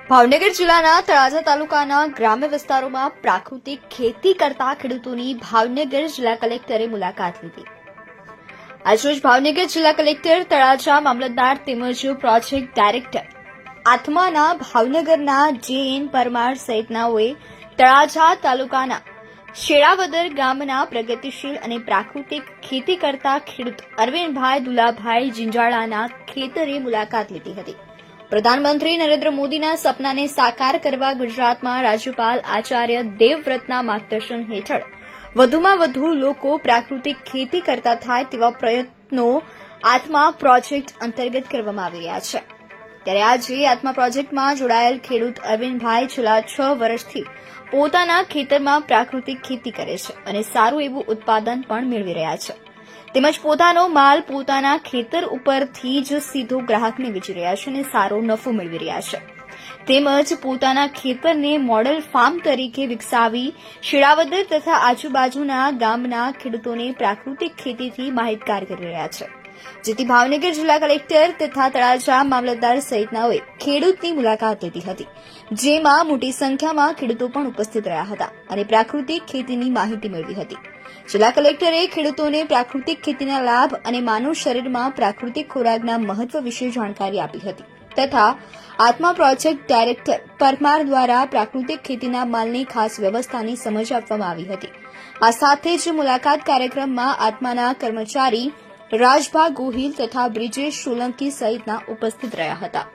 ભાવનગર જિલ્લાના તળાજા તાલુકાના ગ્રામ્ય વિસ્તારોમાં પ્રાકૃતિક ખેતી કરતા ખેડૂતોની ભાવનગર જિલ્લા કલેક્ટરે મુલાકાત લીધી. આજરોજ ભાવનગર જિલ્લા કલેક્ટર, તળાજા મામલતદાર તેમજ પ્રોજેક્ટ ડાયરેક્ટર આત્માના ભાવનગરના જે.એન. પરમાર સહિતનાઓએ તળાજા તાલુકાના શેળાવદર ગામના પ્રગતિશીલ અને પ્રાકૃતિક ખેતી કરતા ખેડૂત અરવિંદભાઈ દુલાભાઈ જિંજાળાના ખેતરે મુલાકાત લીધી હતી. પ્રધાનમંત્રી નરેન્દ્ર મોદીના સપનાને સાકાર કરવા ગુજરાતમાં રાજ્યપાલ આચાર્ય દેવવ્રતના માર્ગદર્શન હેઠળ વધુમાં વધુ લોકો પ્રાકૃતિક ખેતી કરતા થાય તેવા પ્રયત્નો આત્મા પ્રોજેક્ટ અંતર્ગત કરવામાં આવી રહ્યા છે. ત્યારે આજે આત્મા પ્રોજેક્ટમાં જોડાયેલ ખેડૂત અરવિંદભાઈ છેલ્લા 6 વર્ષથી પોતાના ખેતરમાં પ્રાકૃતિક ખેતી કરે છે અને સારું એવું ઉત્પાદન પણ મેળવી રહ્યા છે. તેમજ પોતાનો માલ પોતાના ખેતર ઉપરથી જ સીધો ગ્રાહકને વેચી રહ્યા છે અને સારો નફો મેળવી રહ્યા છે. તેમજ પોતાના ખેતરને મોડેલ ફાર્મ તરીકે વિકસાવી શેળાવદર તથા આજુબાજુના ગામના ખેડૂતોને પ્રાકૃતિક ખેતીથી માહિતગાર કરી રહ્યા છે. જેથી ભાવનગર જિલ્લા કલેક્ટર તથા તળાજા મામલતદાર સહિતનાઓએ ખેડૂતની મુલાકાત લીધી હતી, જેમાં મોટી સંખ્યામાં ખેડૂતો પણ ઉપસ્થિત રહ્યા હતા અને પ્રાકૃતિક ખેતીની માહિતી મેળવી હતી. જિલ્લા કલેક્ટરે ખેડૂતોને પ્રાકૃતિક ખેતીના લાભ અને માનવ શરીરમાં પ્રાકૃતિક ખોરાકના મહત્વ વિશે જાણકારી આપી હતી તથા આત્મા પ્રોજેક્ટ ડાયરેક્ટર પરમાર દ્વારા પ્રાકૃતિક ખેતીના માલની ખાસ વ્યવસ્થાની સમજ આપવામાં આવી હતી. આ સાથે જ મુલાકાત કાર્યક્રમમાં આત્માના કર્મચારી રાજભા ગોહિલ તથા બ્રિજેશ સોલંકી સહિતના ઉપસ્થિત રહ્યા હતા.